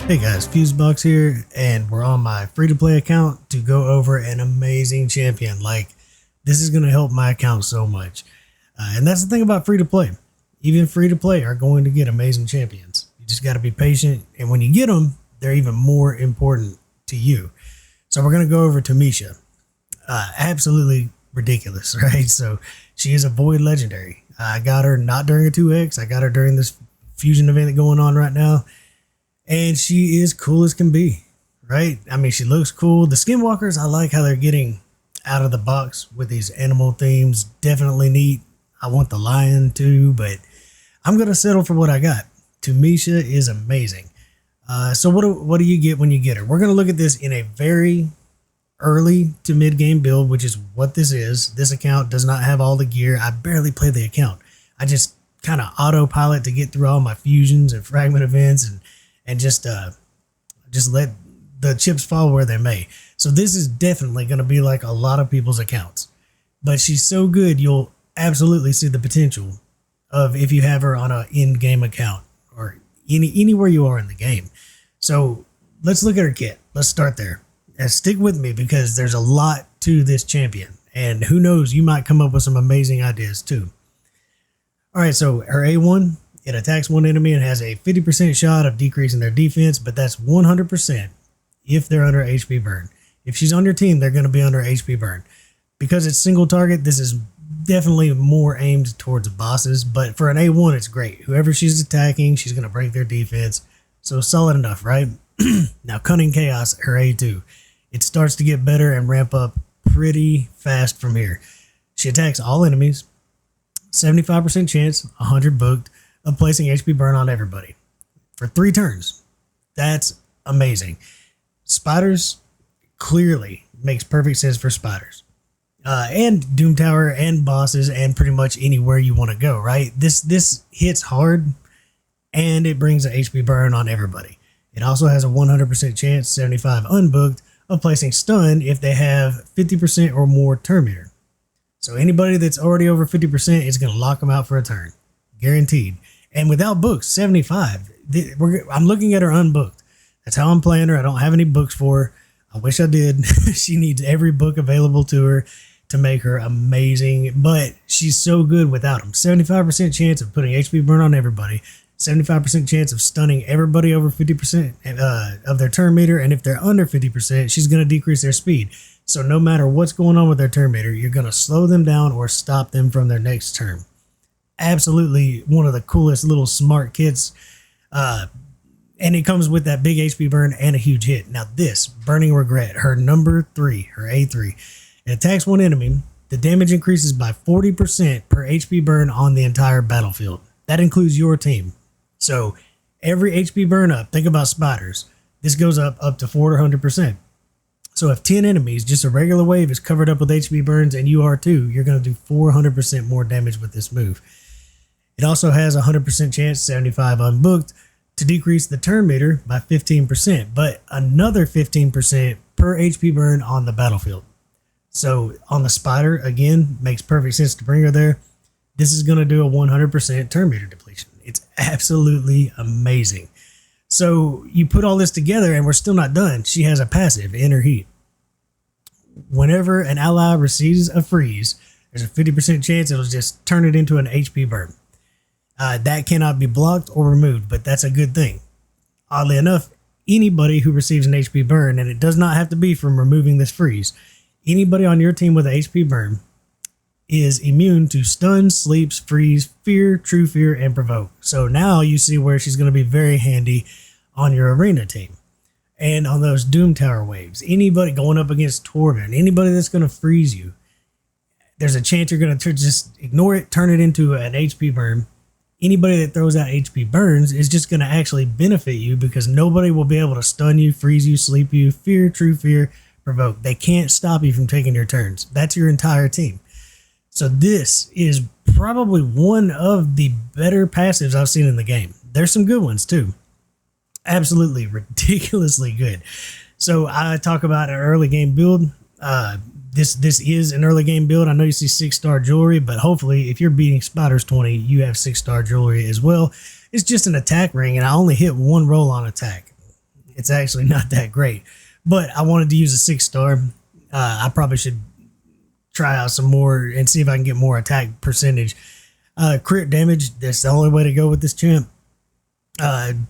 Hey guys, Fusebox here, and we're on my free-to-play account to go over an amazing champion. This is going to help my account so much. And that's the thing about free-to-play. Even free-to-play are going to get amazing champions. You just got to be patient, and when you get them, they're even more important to you. So we're going to go over Teumesia. Absolutely ridiculous, right? So she is a Void Legendary. I got her not during a 2X. I got her during this fusion event going on right now. And she is cool as can be, right? I mean, she looks cool. The Skinwalkers, I like how they're getting out of the box with these animal themes. Definitely neat. I want the lion too, but I'm going to settle for what I got. Teumesia is amazing. So what do you get when you get her? We're going to look at this in a very early to mid-game build, which is what this is. This account does not have all the gear. I barely play the account. I just kind of autopilot to get through all my fusions and fragment events and just let the chips fall where they may. So this is definitely going to be like a lot of people's accounts. But she's so good, you'll absolutely see the potential of if you have her on an in-game account or anywhere you are in the game. So let's look at her kit. Let's start there. And stick with me because there's a lot to this champion. And who knows, you might come up with some amazing ideas too. All right, so her A1, it attacks one enemy and has a 50% shot of decreasing their defense, but that's 100% if they're under HP burn. If she's on your team, they're going to be under HP burn. Because it's single target, this is definitely more aimed towards bosses, but for an A1, it's great. Whoever she's attacking, she's going to break their defense. So solid enough, right? Now, Cunning Chaos, her A2. It starts to get better and ramp up pretty fast from here. She attacks all enemies, 75% chance, 100 booked, of placing HP burn on everybody for 3 turns. That's amazing. Spiders clearly makes perfect sense for spiders. And Doom Tower and bosses and pretty much anywhere you want to go, right? This hits hard and it brings an HP burn on everybody. It also has a 100% chance, 75 unbooked, of placing stun if they have 50% or more turn meter. So anybody that's already over 50% is going to lock them out for a turn. Guaranteed. And without books, 75. I'm looking at her unbooked. That's how I'm playing her. I don't have any books for her. I wish I did. She needs every book available to her to make her amazing. But she's so good without them. 75% chance of putting HP burn on everybody. 75% chance of stunning everybody over 50% of their turn meter. And if they're under 50%, she's going to decrease their speed. So no matter what's going on with their turn meter, you're going to slow them down or stop them from their next turn. Absolutely one of the coolest little smart kits. And it comes with that big HP burn and a huge hit. Now this, Burning Regret, her number 3, her A3. It attacks one enemy. The damage increases by 40% per HP burn on the entire battlefield. That includes your team. So every HP burn up, think about spiders. This goes up to 400%. So if 10 enemies, just a regular wave, is covered up with HP burns and you are too, you're going to do 400% more damage with this move. It also has a 100% chance, 75 unbooked, to decrease the turn meter by 15%, but another 15% per HP burn on the battlefield. So on the spider, again, makes perfect sense to bring her there. This is going to do a 100% turn meter depletion. It's absolutely amazing. So you put all this together and we're still not done. She has a passive, Inner Heat. Whenever an ally receives a freeze, there's a 50% chance it'll just turn it into an HP burn. That cannot be blocked or removed, but that's a good thing. Oddly enough, anybody who receives an HP burn, and it does not have to be from removing this freeze, anybody on your team with an HP burn is immune to stun, sleeps, freeze, fear, true fear, and provoke. So now you see where she's going to be very handy on your arena team. And on those Doom Tower waves, anybody going up against Torment, anybody that's going to freeze you, there's a chance you're going to just ignore it, turn it into an HP burn. Anybody that throws out HP burns is just going to actually benefit you because nobody will be able to stun you, freeze you, sleep you, fear, true fear, provoke. They can't stop you from taking your turns. That's your entire team. So this is probably one of the better passives I've seen in the game. There's some good ones too. Absolutely ridiculously good. So I talk about an early game build. This is an early game build. I know you see 6-star jewelry, but hopefully if you're beating Spiders 20, you have 6-star jewelry as well. It's just an attack ring, and I only hit one roll on attack. It's actually not that great. But I wanted to use a 6-star. I probably should try out some more and see if I can get more attack percentage. Crit damage, that's the only way to go with this champ.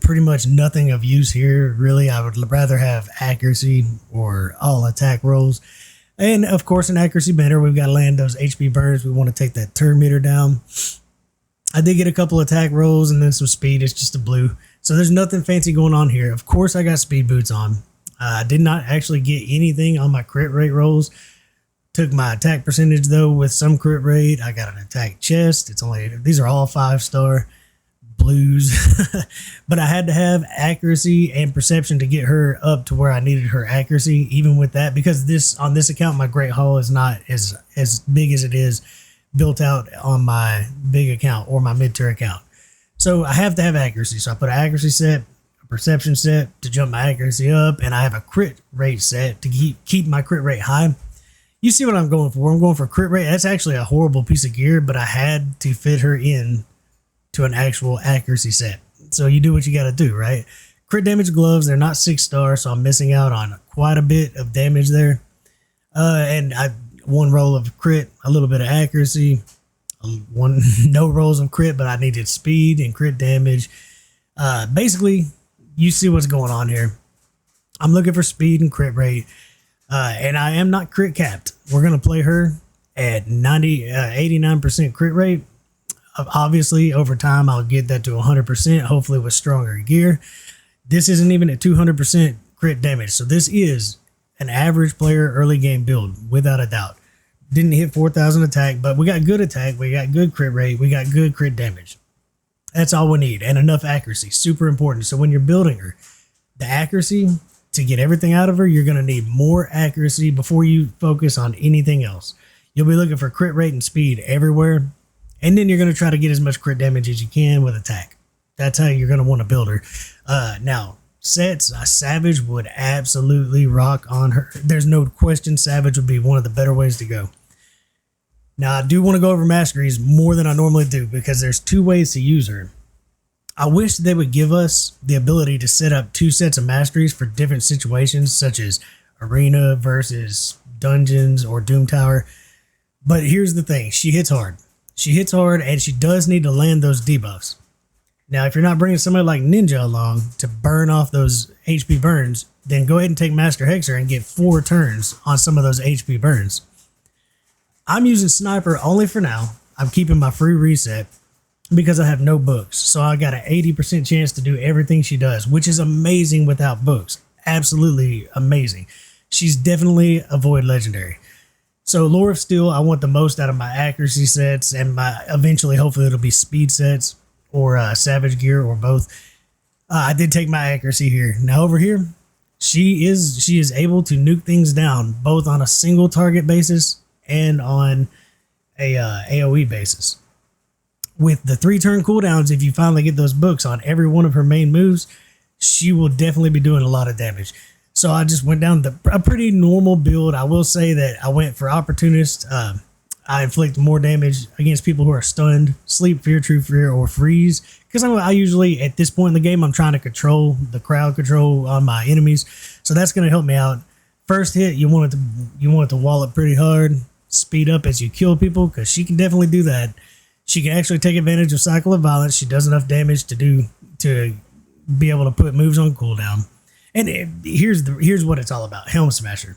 Pretty much nothing of use here, really. I would rather have accuracy or all attack rolls. And, of course, an accuracy banner. We've got to land those HP burns. We want to take that turn meter down. I did get a couple attack rolls and then some speed. It's just a blue. So there's nothing fancy going on here. Of course, I got speed boots on. I did not actually get anything on my crit rate rolls. Took my attack percentage, though, with some crit rate. I got an attack chest. These are all 5-star blues. But I had to have accuracy and perception to get her up to where I needed her accuracy, even with that, because on this account, my Great Hall is not as big as it is built out on my big account or my mid-tier account. So I have to have accuracy. So I put an accuracy set, a perception set to jump my accuracy up, and I have a crit rate set to keep my crit rate high. You see what I'm going for. I'm going for crit rate. That's actually a horrible piece of gear, but I had to fit her in to an actual accuracy set. So you do what you got to do, right? Crit damage gloves, they're not 6-star, so I'm missing out on quite a bit of damage there. And one roll of crit, a little bit of accuracy, no rolls of crit, but I needed speed and crit damage. Basically, you see what's going on here. I'm looking for speed and crit rate, and I am not crit capped. We're going to play her at 89% crit rate. Obviously, over time, I'll get that to 100%, hopefully with stronger gear. This isn't even at 200% crit damage, so this is an average player early game build, without a doubt. Didn't hit 4,000 attack, but we got good attack, we got good crit rate, we got good crit damage. That's all we need, and enough accuracy, super important. So when you're building her, the accuracy, to get everything out of her, you're going to need more accuracy before you focus on anything else. You'll be looking for crit rate and speed everywhere, and then you're going to try to get as much crit damage as you can with attack. That's how you're going to want to build her. Now, sets, a Savage would absolutely rock on her. There's no question Savage would be one of the better ways to go. Now, I do want to go over masteries more than I normally do because there's 2 ways to use her. I wish they would give us the ability to set up 2 sets of masteries for different situations, such as Arena versus Dungeons or Doom Tower. But here's the thing. She hits hard. She hits hard, and she does need to land those debuffs. Now, if you're not bringing somebody like Ninja along to burn off those HP burns, then go ahead and take Master Hexer and get 4 turns on some of those HP burns. I'm using Sniper only for now. I'm keeping my free reset because I have no books. So I got an 80% chance to do everything she does, which is amazing without books. Absolutely amazing. She's definitely a Void Legendary. So Lore of Steel, I want the most out of my accuracy sets, and eventually, hopefully, it'll be speed sets or Savage gear or both. I did take my accuracy here. Now over here, she is able to nuke things down both on a single target basis and on a AoE basis. With the 3-turn cooldowns, if you finally get those books on every one of her main moves, she will definitely be doing a lot of damage. So I just went down a pretty normal build. I will say that I went for Opportunist. I inflict more damage against people who are stunned, sleep, fear, true fear, or freeze. Because I usually, at this point in the game, I'm trying to control the crowd control on my enemies. So that's going to help me out. First hit, you want it to wallop pretty hard. Speed up as you kill people, because she can definitely do that. She can actually take advantage of Cycle of Violence. She does enough damage to be able to put moves on cooldown. And here's what it's all about. Helm Smasher.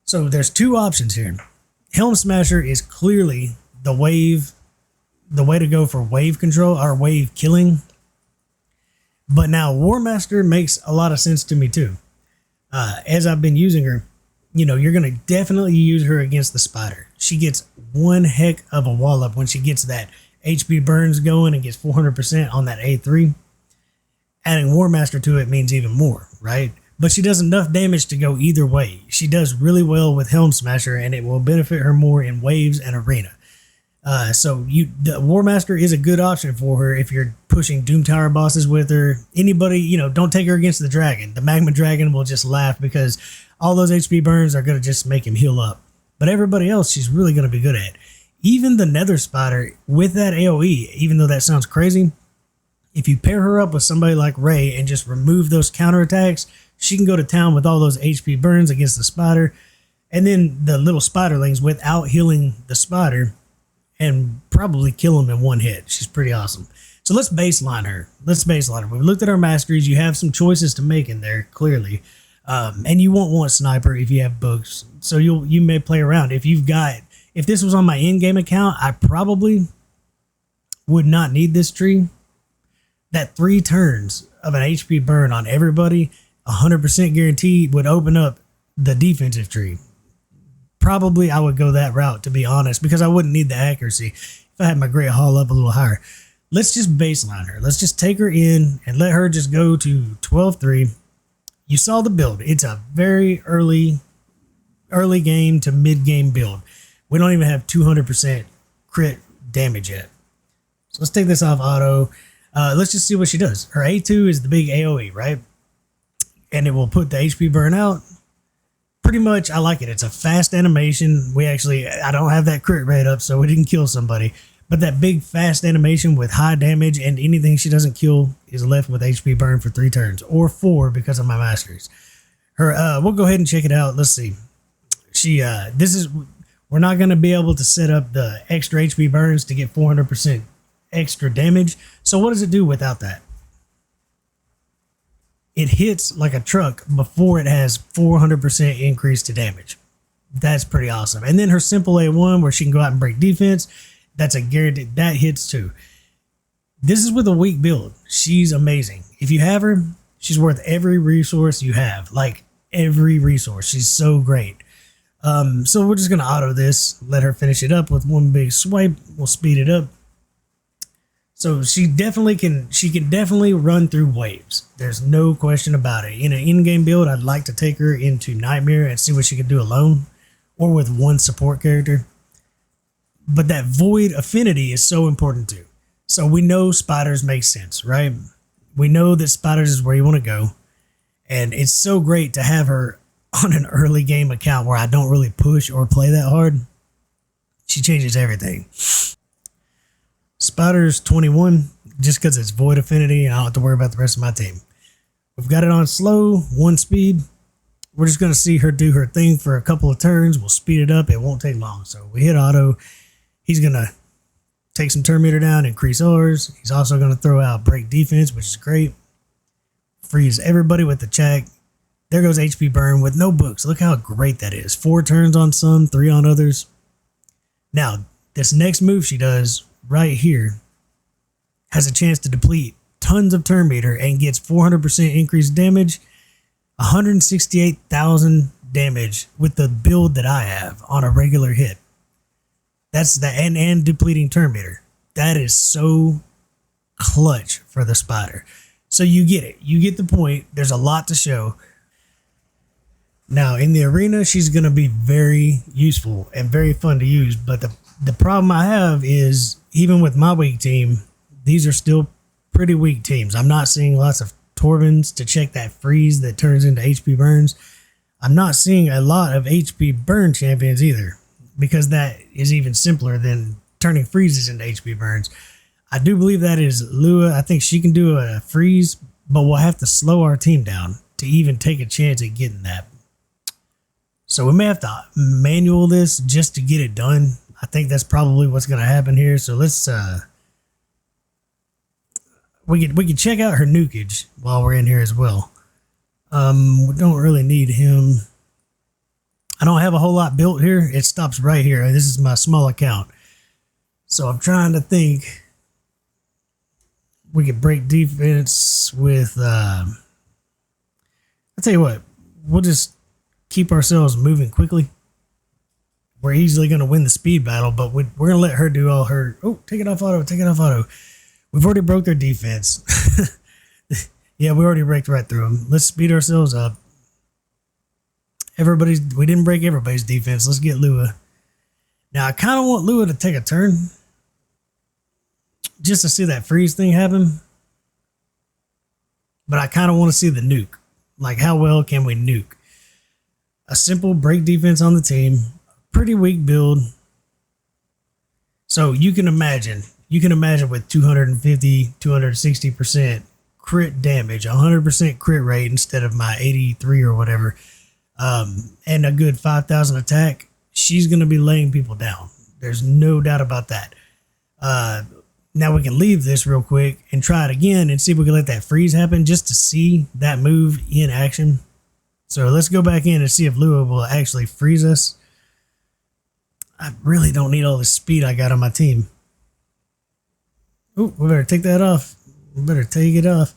So there's 2 options here. Helm Smasher is clearly the way to go for wave control or wave killing. But now War Master makes a lot of sense to me too. As I've been using her, you're going to definitely use her against the Spider. She gets one heck of a wallop when she gets that HP burns going and gets 400% on that A3. Adding War Master to it means even more, right? But she does enough damage to go either way. She does really well with Helm Smasher, and it will benefit her more in Waves and Arena. So the War Master is a good option for her if you're pushing Doom Tower bosses with her. Anybody, don't take her against the Dragon. The Magma Dragon will just laugh because all those HP burns are going to just make him heal up. But everybody else, she's really going to be good at. Even the Nether Spider with that AoE, even though that sounds crazy, If you pair her up with somebody like Ray and just remove those counterattacks, she can go to town with all those HP burns against the spider, and then the little spiderlings without healing the spider, and probably kill him in one hit. She's pretty awesome. So let's baseline her. We've looked at our masteries. You have some choices to make in there, clearly. And you won't want sniper if you have books. So you may play around. If this was on my in-game account, I probably would not need this tree. That 3 turns of an HP burn on everybody, 100% guaranteed, would open up the defensive tree. Probably I would go that route, to be honest, because I wouldn't need the accuracy if I had my Great Hall up a little higher. Let's just baseline her. Let's just take her in and let her just go to 12-3. You saw the build. It's a very early game to mid-game build. We don't even have 200% crit damage yet. So let's take this off auto. Let's just see what she does. Her A2 is the big AoE, right? And it will put the HP burn out. Pretty much, I like it. It's a fast animation. I don't have that crit rate up, so we didn't kill somebody. But that big fast animation with high damage, and anything she doesn't kill is left with HP burn for 3 turns, or 4 because of my masteries. We'll go ahead and check it out. Let's see. We're not going to be able to set up the extra HP burns to get 400% extra damage. So what does it do without that? It hits like a truck before it has 400% increase to damage. That's pretty awesome. And then her simple A1 where she can go out and break defense, that's a guaranteed, that hits too. This is with a weak build. She's amazing. If you have her, she's worth every resource you have. Like every resource. She's so great. So we're just going to auto this, let her finish it up with one big swipe. We'll speed it up. So she can definitely run through waves. There's no question about it. In an in-game build, I'd like to take her into Nightmare and see what she can do alone or with one support character. But that void affinity is so important too. So we know spiders make sense, right? We know that spiders is where you want to go. And it's so great to have her on an early game account where I don't really push or play that hard. She changes everything. Spiders 21, just because it's void affinity, and I don't have to worry about the rest of my team. We've got it on slow, 1 speed. We're just going to see her do her thing for a couple of turns. We'll speed it up. It won't take long. So we hit auto. He's going to take some turn meter down, increase ours. He's also going to throw out break defense, which is great. Freeze everybody with the check. There goes HP burn with no books. Look how great that is. 4 turns on some, 3 on others. Now, this next move she does right here has a chance to deplete tons of turn meter and gets 400% increased damage, 168,000 damage with the build that I have on a regular hit. That's the and depleting turn meter. That is so clutch for the spider. So you get it. You get the point. There's a lot to show. Now in the arena, she's going to be very useful and very fun to use. But the problem I have is even with my weak team, these are still pretty weak teams. I'm not seeing lots of Torvins to check that freeze that turns into HP burns. I'm not seeing a lot of HP burn champions either, because that is even simpler than turning freezes into HP burns. I do believe that is Lua. I think she can do a freeze, but we'll have to slow our team down to even take a chance at getting that. So we may have to manual this just to get it done. I think that's probably what's going to happen here. So let's we can check out her nukage while we're in here as well. We don't really need him. I don't have a whole lot built here. It stops right here. This is my small account. So I'm trying to think. We could break defense with I'll tell you what, we'll just keep ourselves moving quickly. We're easily going to win the speed battle, but we're going to let her do all her... Oh, take it off auto, take it off auto. We've already broke their defense. Yeah, we already breaked right through them. Let's speed ourselves up. We didn't break everybody's defense. Let's get Lua. Now, I kind of want Lua to take a turn just to see that freeze thing happen. But I kind of want to see the nuke. Like, how well can we nuke? A simple break defense on the team. Pretty weak build. So you can imagine you can imagine with 250, 260% crit damage, 100% crit rate instead of my 83 or whatever, and a good 5,000 attack, she's going to be laying people down. There's no doubt about that. Now we can leave this real quick and try it again and see if we can let that freeze happen just to see that move in action. So let's go back in and see if Lua will actually freeze us. I really don't need all the speed I got on my team. Oh, we better take that off. We better take it off.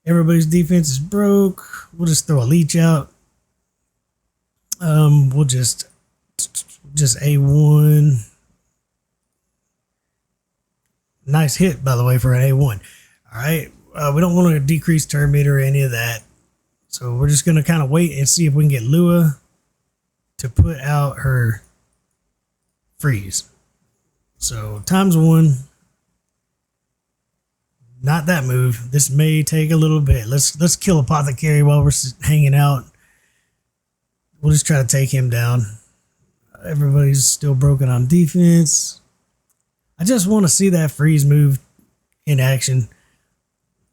Everybody's defense is broke. We'll just throw a leech out. We'll just A1. Nice hit, by the way, for an A1. All right. We don't want to decrease turn meter or any of that. So we're just going to kind of wait and see if we can get Lua to put out her freeze. So ×1. Not that move. This may take a little bit. Let's kill Apothecary while we're hanging out. We'll just try to take him down. Everybody's still broken on defense. I just want to see that freeze move in action.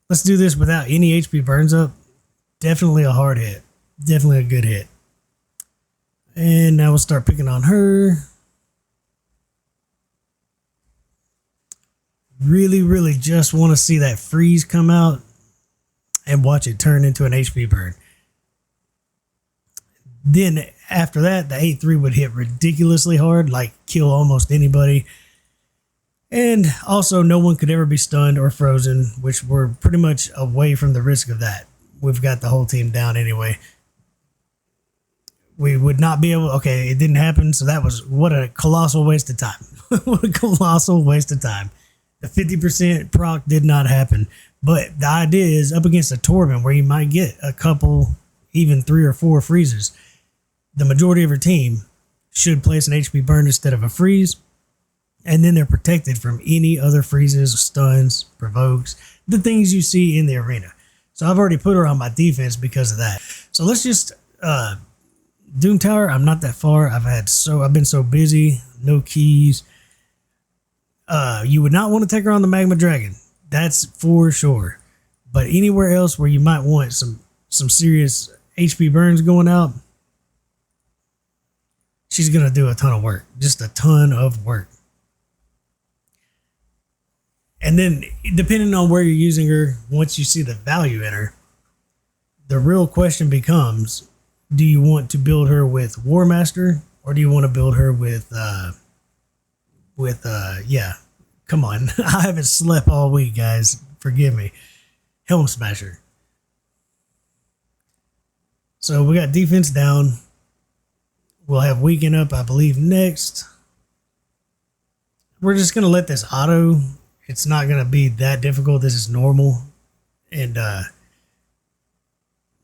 Let's do this without any HP burns up. Definitely a hard hit. Definitely a good hit. And now we'll start picking on her. Really, really just want to see that freeze come out and watch it turn into an HP burn. Then after that, the 8-3 would hit ridiculously hard, like kill almost anybody. And also no one could ever be stunned or frozen, which we're pretty much away from the risk of that. We've got the whole team down anyway. We would not be able, okay, it didn't happen, so that was, what a colossal waste of time. What a colossal waste of time. The 50% proc did not happen. But the idea is up against a Torment where you might get a couple, even 3 or 4 freezes. The majority of your team should place an HP burn instead of a freeze. And then they're protected from any other freezes, stuns, provokes, the things you see in the arena. So I've already put her on my defense because of that. So let's just Doom Tower. I'm not that far. I've been so busy, no keys. You would not want to take her on the Magma Dragon. That's for sure. But anywhere else where you might want some serious HP burns going out, she's going to do a ton of work. Just a ton of work. And then, depending on where you're using her, once you see the value in her, the real question becomes, do you want to build her with War Master, or do you want to build her with yeah, come on. I haven't slept all week, guys. Forgive me. Helm Smasher. So we got defense down. We'll have weaken up, I believe, next. We're just going to let this auto. It's not going to be that difficult. This is normal. And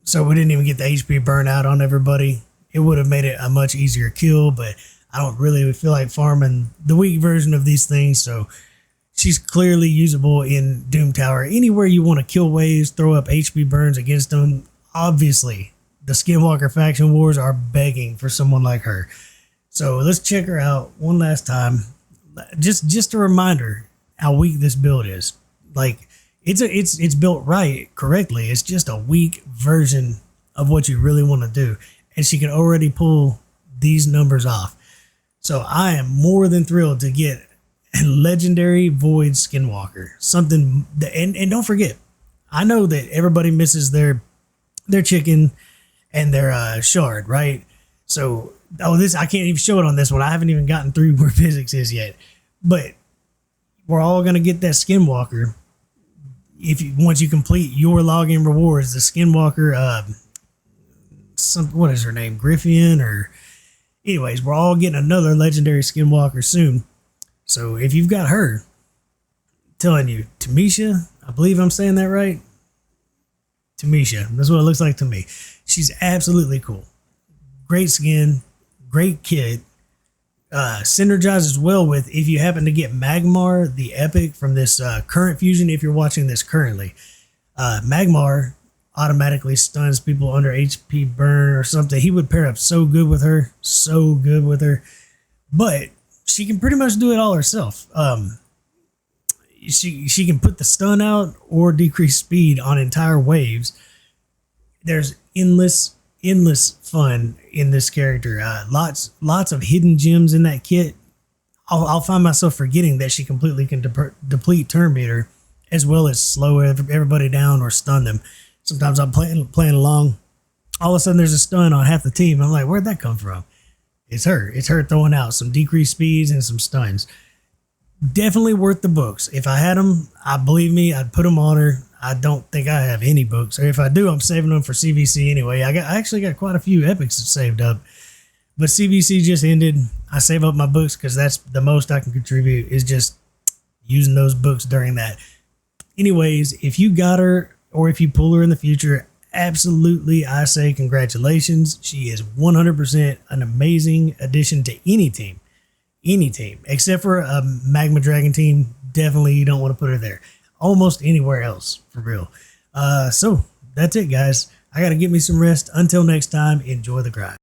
so we didn't even get the HP burnout on everybody. It would have made it a much easier kill, but I don't really feel like farming the weak version of these things. So she's clearly usable in Doom Tower. Anywhere you want to kill waves, throw up HP burns against them. Obviously, the Skinwalker faction wars are begging for someone like her. So let's check her out one last time. Just a reminder how weak this build is. Like it's built right correctly. It's just a weak version of what you really want to do. And she can already pull these numbers off. So I am more than thrilled to get a legendary Void Skinwalker. Something that, and don't forget, I know that everybody misses their chicken and their shard, right? So this I can't even show it on this one. I haven't even gotten through where physics is yet. But we're all gonna get that Skinwalker once you complete your login rewards. The Skinwalker, what is her name, Griffian, or anyways, we're all getting another legendary Skinwalker soon. So if you've got her, I'm telling you, Teumesia, I believe I'm saying that right. Teumesia, that's what it looks like to me. She's absolutely cool. Great skin, great kit. Synergizes well with if you happen to get Magmar, the epic from this current fusion, if you're watching this currently. Magmar automatically stuns people under HP burn or something. He would pair up so good with her. So good with her. But she can pretty much do it all herself. she can put the stun out or decrease speed on entire waves. There's endless fun in this character. Lots of hidden gems in that kit. I'll find myself forgetting that she completely can deplete turn meter, as well as slow everybody down or stun them. Sometimes I'm playing along, all of a sudden there's a stun on half the team. I'm like, where'd that come from? It's her. It's her throwing out some decreased speeds and some stuns. Definitely worth the books. If I had them, believe me, I'd put them on her. I don't think I have any books, or if I do, I'm saving them for CVC anyway. I actually got quite a few epics saved up, but CVC just ended. I save up my books because that's the most I can contribute, is just using those books during that. Anyways, if you got her or if you pull her in the future, absolutely, I say congratulations. She is 100% an amazing addition to any team, except for a Magma Dragon team. Definitely you don't want to put her there. Almost anywhere else, for real. So that's it, guys. I got to get me some rest. Until next time, enjoy the grind.